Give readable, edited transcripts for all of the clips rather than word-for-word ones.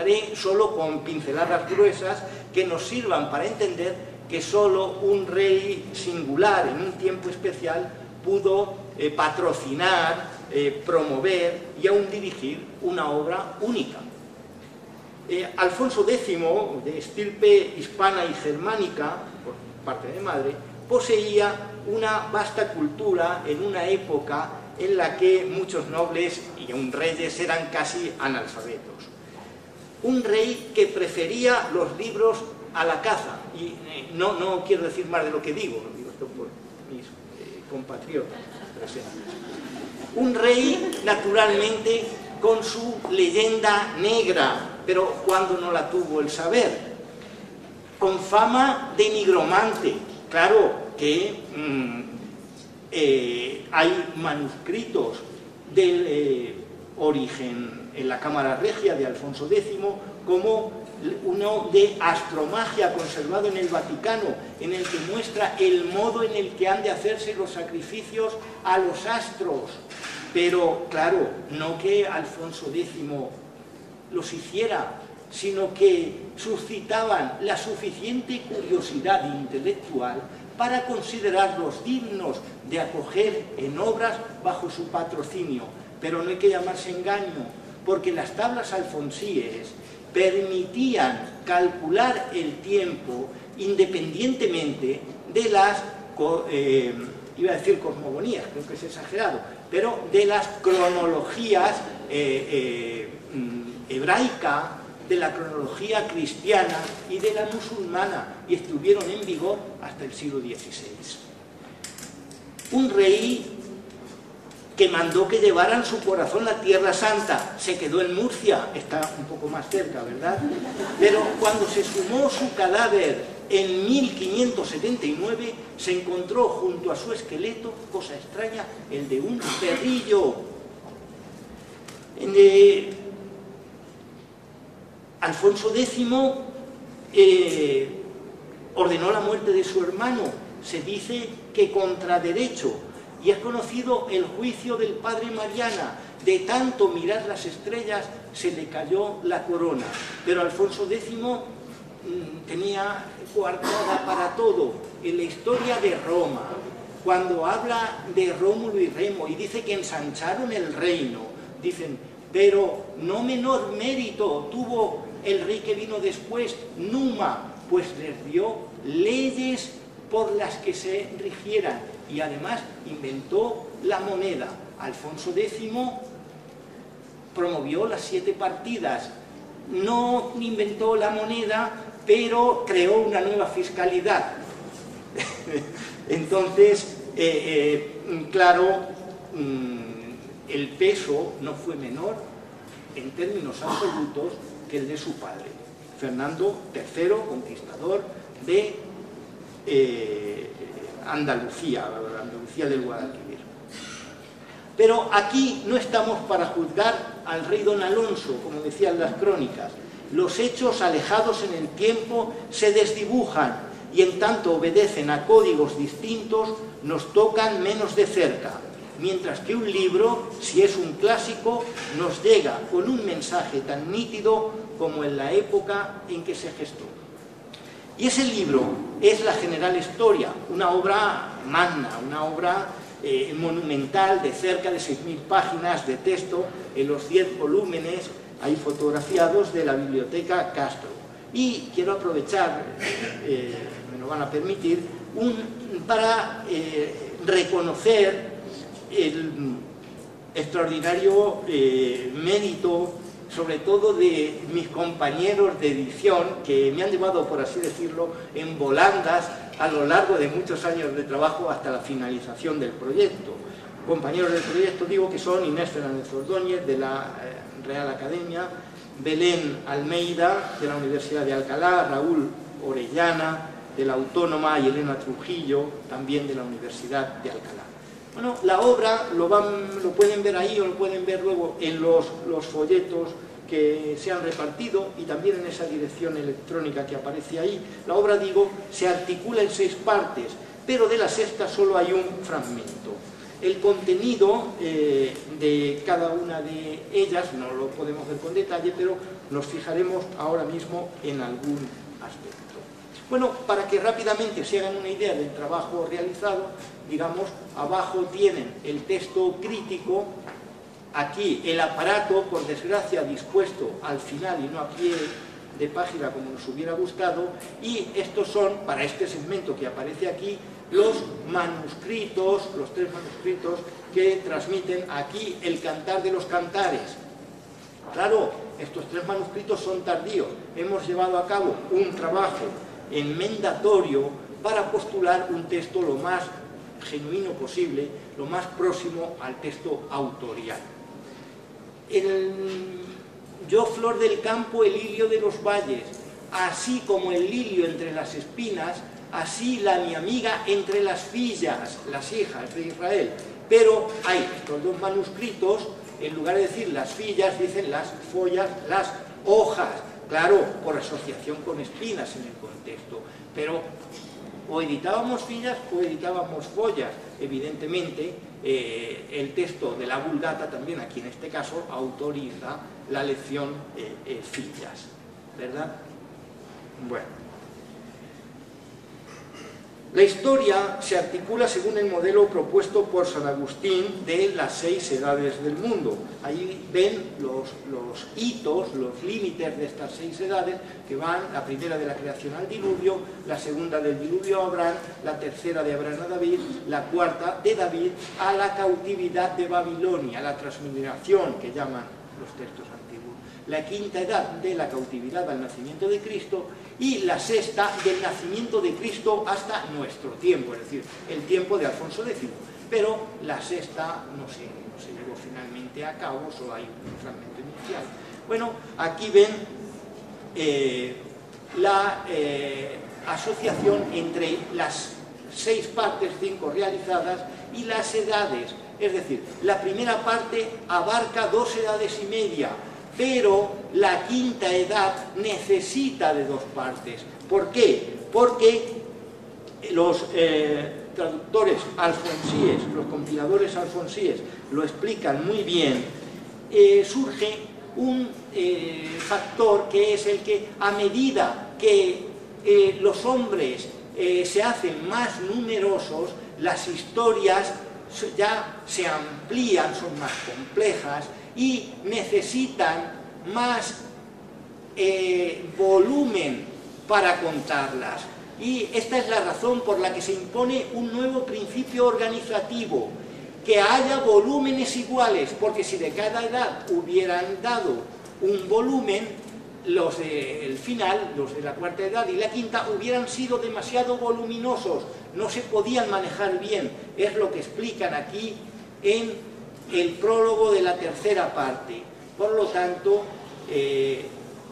dibujaré solo con pinceladas gruesas que nos sirvan para entender que solo un rey singular en un tiempo especial pudo patrocinar, promover y aún dirigir una obra única. Alfonso X, de estirpe hispana y germánica, por parte de madre, poseía una vasta cultura en una época en la que muchos nobles y aún reyes eran casi analfabetos. Un rey que prefería los libros a la caza, y no quiero decir más de lo que digo esto por mis compatriotas presentes. Un rey, naturalmente, con su leyenda negra, pero cuando no la tuvo el saber, con fama de nigromante. Claro que hay manuscritos del origen en la Cámara Regia de Alfonso X, como uno de astromagia conservado en el Vaticano, en el que muestra el modo en el que han de hacerse los sacrificios a los astros. Pero, claro, no que Alfonso X los hiciera, sino que suscitaban la suficiente curiosidad intelectual para considerarlos dignos de acoger en obras bajo su patrocinio. Pero no hay que llamarse engaño, porque las tablas alfonsíes permitían calcular el tiempo independientemente de las, iba a decir cosmogonías, creo que es exagerado, pero de las cronologías hebraica, de la cronología cristiana y de la musulmana, y estuvieron en vigor hasta el siglo XVI. Un rey que mandó que llevaran su corazón a la Tierra Santa, se quedó en Murcia, está un poco más cerca, ¿verdad? Pero cuando se sumó su cadáver en 1579, se encontró junto a su esqueleto, cosa extraña, el de un perrillo. Alfonso X ordenó la muerte de su hermano, se dice que contra derecho, y es conocido el juicio del padre Mariana. De tanto mirar las estrellas se le cayó la corona. Pero Alfonso X tenía coartada para todo. En la historia de Roma, cuando habla de Rómulo y Remo y dice que ensancharon el reino, dicen, pero no menor mérito tuvo el rey que vino después, Numa, pues les dio leyes por las que se rigieran, y además inventó la moneda. Alfonso X promovió las 7 partidas, no inventó la moneda, pero creó una nueva fiscalidad. Entonces, claro, el peso no fue menor en términos absolutos que el de su padre, Fernando III, conquistador de Andalucía del Guadalquivir. Pero aquí no estamos para juzgar al rey don Alonso, como decían las crónicas. Los hechos alejados en el tiempo se desdibujan y en tanto obedecen a códigos distintos, nos tocan menos de cerca, mientras que un libro, si es un clásico, nos llega con un mensaje tan nítido como en la época en que se gestó. Y ese libro es la General Historia, una obra magna, una obra monumental de cerca de 6.000 páginas de texto en los 10 volúmenes ahí fotografiados de la Biblioteca Castro. Y quiero aprovechar, me lo van a permitir, para reconocer el extraordinario mérito, sobre todo de mis compañeros de edición, que me han llevado, por así decirlo, en volandas a lo largo de muchos años de trabajo hasta la finalización del proyecto. Compañeros del proyecto digo que son Inés Fernández Ordóñez, de la Real Academia, Belén Almeida, de la Universidad de Alcalá, Raúl Orellana, de la Autónoma, y Elena Trujillo, también de la Universidad de Alcalá. Bueno, la obra lo pueden ver ahí, o lo pueden ver luego en los folletos que se han repartido, y también en esa dirección electrónica que aparece ahí. La obra, digo, se articula en 6 partes, pero de la sexta solo hay un fragmento. El contenido de cada una de ellas no lo podemos ver con detalle, pero nos fijaremos ahora mismo en algún aspecto. Bueno, para que rápidamente se hagan una idea del trabajo realizado, digamos, abajo tienen el texto crítico, aquí el aparato, por desgracia, dispuesto al final y no a pie de página como nos hubiera gustado, y estos son, para este segmento que aparece aquí, los manuscritos, los 3 manuscritos que transmiten aquí el Cantar de los Cantares. Claro, estos 3 manuscritos son tardíos. Hemos llevado a cabo un trabajo enmendatorio para postular un texto lo más genuino posible, lo más próximo al texto autorial. Yo, flor del campo, el lirio de los valles, así como el lirio entre las espinas, así la mi amiga entre las fillas, las hijas de Israel. Pero hay estos 2 manuscritos, en lugar de decir las fillas, dicen las follas, las hojas, claro, por asociación con espinas en el contexto. Pero o editábamos fillas o editábamos follas. Evidentemente, el texto de la Vulgata también, aquí en este caso, autoriza la lección fillas, ¿verdad? Bueno. La historia se articula según el modelo propuesto por San Agustín de las 6 edades del mundo. Ahí ven los hitos, los límites de estas 6 edades, que van: la primera de la creación al diluvio, la segunda del diluvio a Abraham, la tercera de Abraham a David, la cuarta de David a la cautividad de Babilonia, la transmigración que llaman los textos antiguos, la quinta edad de la cautividad al nacimiento de Cristo, y la sexta del nacimiento de Cristo hasta nuestro tiempo, es decir, el tiempo de Alfonso X. Pero la sexta no se llevó finalmente a cabo, solo hay un fragmento inicial. Bueno, aquí ven la asociación entre las 6 partes, 5 realizadas, y las edades. Es decir, la primera parte abarca 2 edades y media, pero la quinta edad necesita de 2 partes. ¿Por qué? Porque los traductores alfonsíes, los compiladores alfonsíes, lo explican muy bien. Surge un factor que es el que, a medida que los hombres se hacen más numerosos, las historias ya se amplían, son más complejas y necesitan más volumen para contarlas. Y esta es la razón por la que se impone un nuevo principio organizativo, que haya volúmenes iguales, porque si de cada edad hubieran dado un volumen, los del final, los de la cuarta edad y la quinta, hubieran sido demasiado voluminosos, no se podían manejar bien. Es lo que explican aquí en el prólogo de la tercera parte. Por lo tanto,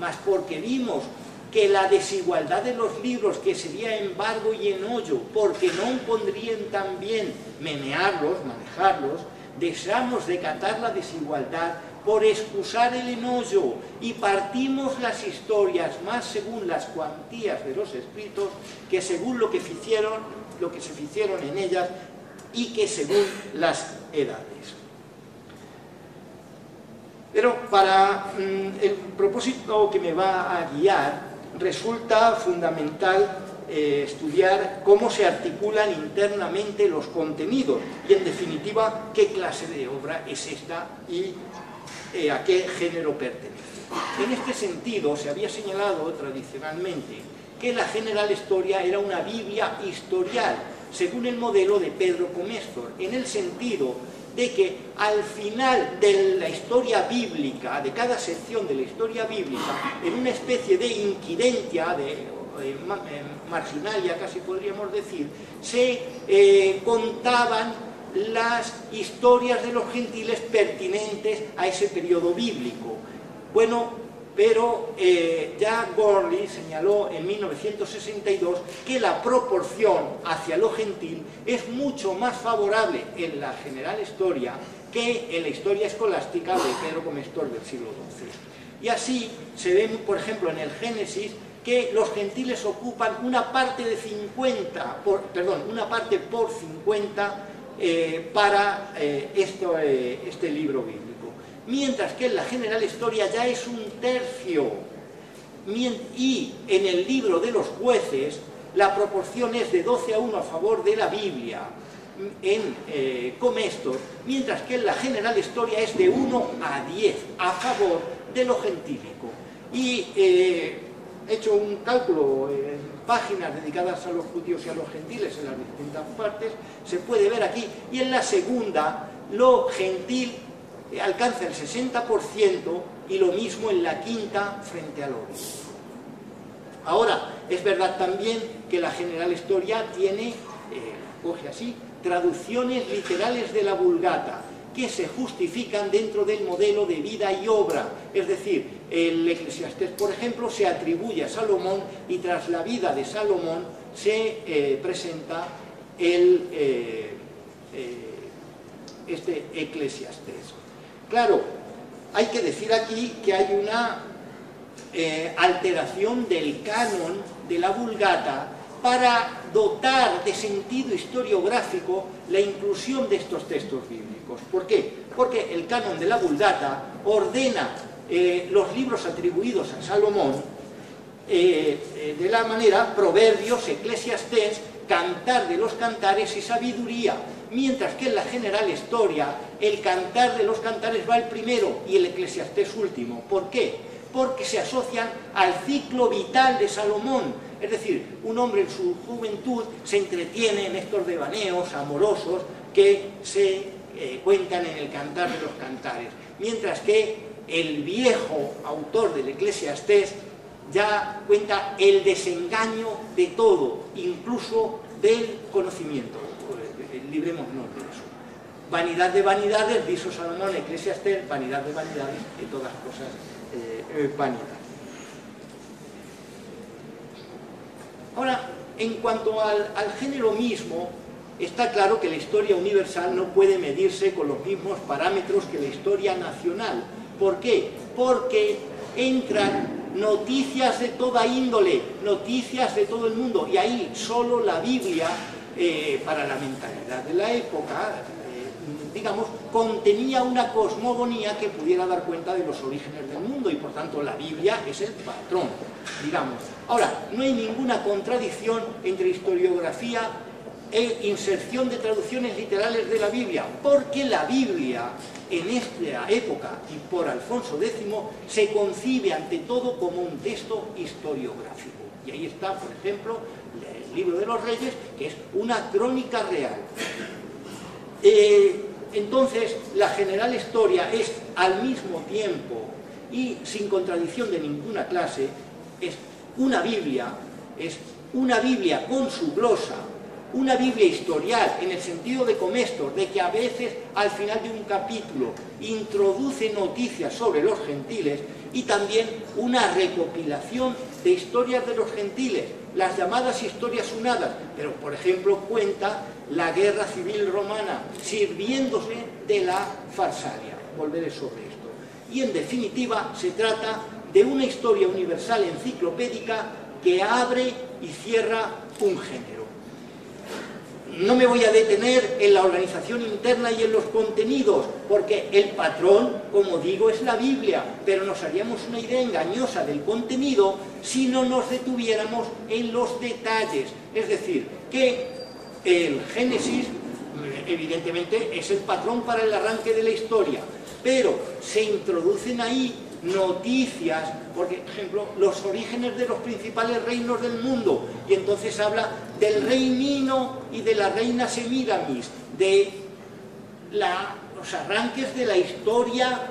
más porque vimos que la desigualdad de los libros, que sería embargo y enollo, porque no pondrían tan bien menearlos, manejarlos, deseamos decatar la desigualdad por excusar el enollo, y partimos las historias más según las cuantías de los escritos que según lo que se hicieron en ellas, y que según las edades. Pero para el propósito que me va a guiar, resulta fundamental estudiar cómo se articulan internamente los contenidos y, en definitiva, qué clase de obra es esta y a qué género pertenece. En este sentido, se había señalado tradicionalmente que la General Historia era una Biblia historial, según el modelo de Pedro Comestor, en el sentido de que al final de la historia bíblica, de cada sección de la historia bíblica, en una especie de inquidentia, de marginalia casi podríamos decir, se contaban las historias de los gentiles pertinentes a ese periodo bíblico. Bueno, pero ya Gorley señaló en 1962 que la proporción hacia lo gentil es mucho más favorable en la General Historia que en la historia escolástica de Pedro Comestor del siglo XII. Y así se ve, por ejemplo, en el Génesis, que los gentiles ocupan una parte por 50 para este libro bíblico. Mientras que en la General Historia ya es 1/3. Y en el libro de los jueces la proporción es de 12-1 a favor de la Biblia en Comestor, mientras que en la General Historia es de 1-10 a favor de lo gentílico. Y he hecho un cálculo en páginas dedicadas a los judíos y a los gentiles en las distintas partes, se puede ver aquí, y en la segunda lo gentil alcanza el 60% y lo mismo en la quinta frente al oro. Ahora, es verdad también que la General Historia tiene, coge así, traducciones literales de la Vulgata, que se justifican dentro del modelo de vida y obra. Es decir, el Eclesiastés, por ejemplo, se atribuye a Salomón y tras la vida de Salomón se presenta este Eclesiastés. Claro, hay que decir aquí que hay una alteración del canon de la Vulgata para dotar de sentido historiográfico la inclusión de estos textos bíblicos. ¿Por qué? Porque el canon de la Vulgata ordena los libros atribuidos a Salomón de la manera Proverbios, Eclesiastés, Cantar de los Cantares y Sabiduría, mientras que en la General Historia el Cantar de los Cantares va el primero y el Eclesiastés último. ¿Por qué? Porque se asocian al ciclo vital de Salomón. Es decir, un hombre en su juventud se entretiene en estos devaneos amorosos que se cuentan en el Cantar de los Cantares, mientras que el viejo autor del Eclesiastés ya cuenta el desengaño de todo, incluso del conocimiento. Librémonos de eso. Vanidad de vanidades, dijo Salomón, Eclesiastés, vanidad de vanidades, y todas cosas vanidad. Ahora, en cuanto al género mismo, está claro que la historia universal no puede medirse con los mismos parámetros que la historia nacional. ¿Por qué? Porque entran noticias de toda índole, noticias de todo el mundo, y ahí solo la Biblia, para la mentalidad de la época, digamos, contenía una cosmogonía que pudiera dar cuenta de los orígenes del mundo, y por tanto la Biblia es el patrón, digamos. Ahora, no hay ninguna contradicción entre historiografía e inserción de traducciones literales de la Biblia, porque la Biblia en esta época y por Alfonso X se concibe ante todo como un texto historiográfico. Y ahí está, por ejemplo, el Libro de los Reyes, que es una crónica real. Entonces, la General Historia es al mismo tiempo y sin contradicción de ninguna clase, es una Biblia con su glosa, una Biblia historial, en el sentido de Comestor, de que a veces al final de un capítulo introduce noticias sobre los gentiles, y también una recopilación de historias de los gentiles, las llamadas historias unadas, pero por ejemplo cuenta la guerra civil romana, sirviéndose de la Farsalia. Volveré sobre esto. Y en definitiva se trata de una historia universal enciclopédica que abre y cierra un género. No me voy a detener en la organización interna y en los contenidos, porque el patrón, como digo, es la Biblia, pero nos haríamos una idea engañosa del contenido si no nos detuviéramos en los detalles. Es decir, que el Génesis, evidentemente, es el patrón para el arranque de la historia, pero se introducen ahí noticias, por ejemplo, los orígenes de los principales reinos del mundo, y entonces habla del rey Nino y de la reina Semíramis, de los arranques de la historia